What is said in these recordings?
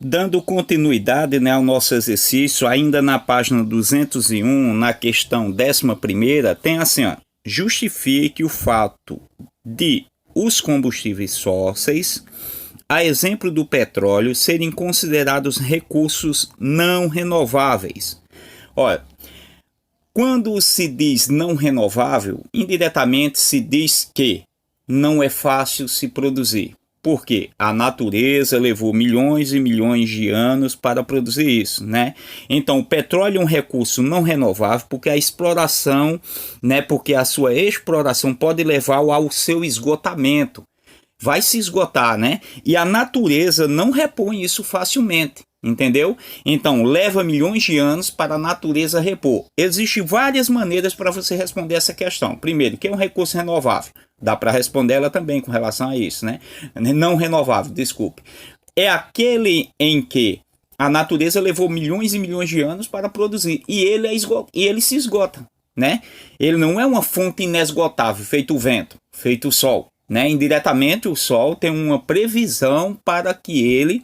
Dando continuidade, né, ao nosso exercício, ainda na página 201, na questão 11ª, tem assim, ó, justifique o fato de os combustíveis fósseis, a exemplo do petróleo, serem considerados recursos não renováveis. Olha, quando se diz não renovável, indiretamente se diz que não é fácil se produzir. Porque a natureza levou milhões e milhões de anos para produzir isso, né? Então, o petróleo é um recurso não renovável porque a exploração, né? Porque a sua exploração pode levar ao seu esgotamento. Vai se esgotar, né? E a natureza não repõe isso facilmente, entendeu? Então, leva milhões de anos para a natureza repor. Existem várias maneiras para você responder essa questão. Primeiro, que é um recurso renovável. Dá para responder ela também com relação a isso, né? Não renovável, desculpe. É aquele em que a natureza levou milhões e milhões de anos para produzir e ele se esgota, né? Ele não é uma fonte inesgotável, feito o vento, feito o sol, né? Indiretamente o sol tem uma previsão para que ele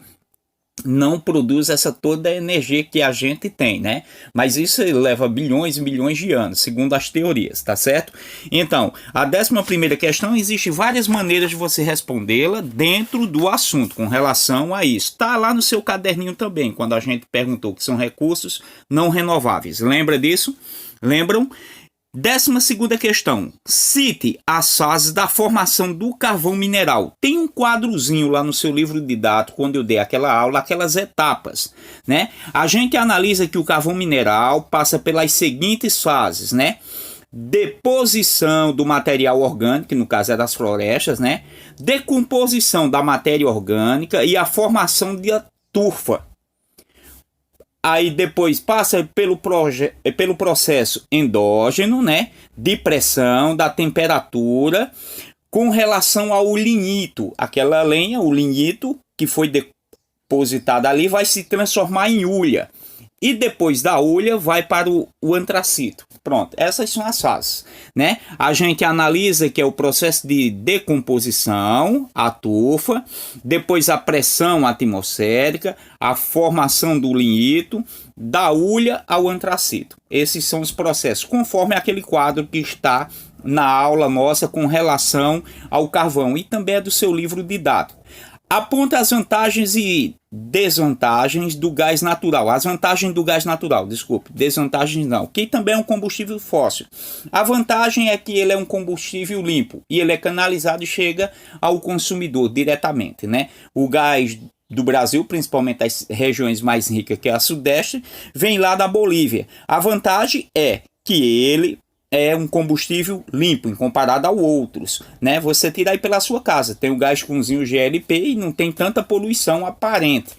não produz essa toda a energia que a gente tem, né? Mas isso leva bilhões e bilhões de anos, segundo as teorias, tá certo? Então, a 11ª questão, existe várias maneiras de você respondê-la dentro do assunto, com relação a isso. Tá lá no seu caderninho também, quando a gente perguntou que são recursos não renováveis. Lembra disso? Lembram? 12ª questão, cite as fases da formação do carvão mineral. Tem um quadrozinho lá no seu livro didático, quando eu dei aquela aula, aquelas etapas, né? A gente analisa que o carvão mineral passa pelas seguintes fases, né? Deposição do material orgânico, que no caso é das florestas, né? Decomposição da matéria orgânica e a formação da turfa. Aí depois passa pelo processo endógeno, né, de pressão, da temperatura, com relação ao lignito. Aquela lenha, o lignito que foi depositada ali, vai se transformar em hulha. E depois da hulha vai para o antracito. Pronto, essas são as fases, né? A gente analisa que é o processo de decomposição, a turfa, depois a pressão atmosférica, a formação do lignito, da hulha ao antracito. Esses são os processos, conforme aquele quadro que está na aula nossa com relação ao carvão e também é do seu livro didático. Aponta as vantagens e desvantagens do gás natural. As vantagens do gás natural, desculpe, desvantagens não, que também é um combustível fóssil. A vantagem é que ele é um combustível limpo e ele é canalizado e chega ao consumidor diretamente, né? O gás do Brasil, principalmente as regiões mais ricas, que é a Sudeste, vem lá da Bolívia. A vantagem é que ele é um combustível limpo em comparado a outros, né? Você tira aí pela sua casa, tem o gás cunzinho GLP e não tem tanta poluição aparente.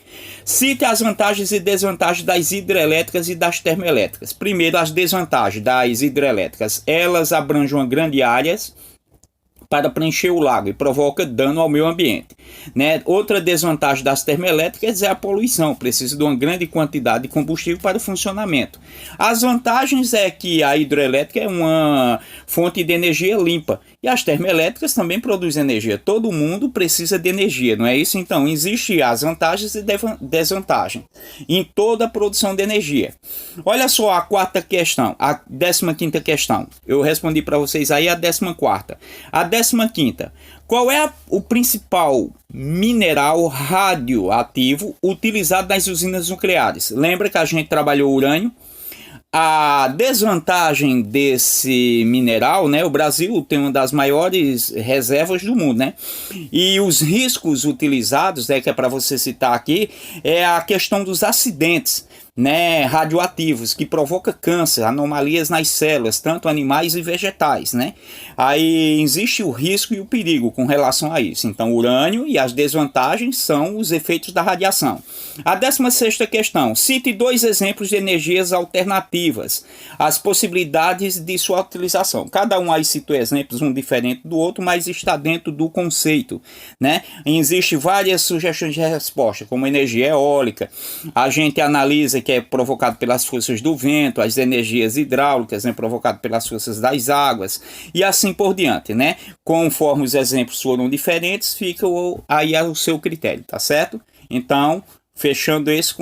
Cite as vantagens e desvantagens das hidrelétricas e das termoelétricas. Primeiro, as desvantagens das hidrelétricas. Elas abrangem uma grande área para preencher o lago e provoca dano ao meio ambiente, né? Outra desvantagem das termoelétricas é a poluição, precisa de uma grande quantidade de combustível para o funcionamento. As vantagens é que a hidrelétrica é uma fonte de energia limpa e as termoelétricas também produzem energia. Todo mundo precisa de energia, não é isso? Então, existem as vantagens e desvantagens em toda a produção de energia. Olha só a quarta questão, a 15ª questão. Eu respondi para vocês aí a 14ª. A 15ª. Qual é o principal mineral radioativo utilizado nas usinas nucleares? Lembra que a gente trabalhou urânio? A desvantagem desse mineral, né? O Brasil tem uma das maiores reservas do mundo, né? E os riscos utilizados, né, que é para você citar aqui, é a questão dos acidentes, né, radioativos, que provoca câncer, anomalias nas células, tanto animais e vegetais, né? Aí existe o risco e o perigo com relação a isso. Então, o urânio e as desvantagens são os efeitos da radiação. A 16ª questão, cite 2 exemplos de energias alternativas, as possibilidades de sua utilização. Cada um aí citou exemplos, um diferente do outro, mas está dentro do conceito, né? Existem várias sugestões de resposta, como energia eólica, a gente analisa que é provocado pelas forças do vento, as energias hidráulicas, né, provocado pelas forças das águas, e assim por diante, né? Conforme os exemplos foram diferentes, fica aí ao seu critério, tá certo? Então, fechando esse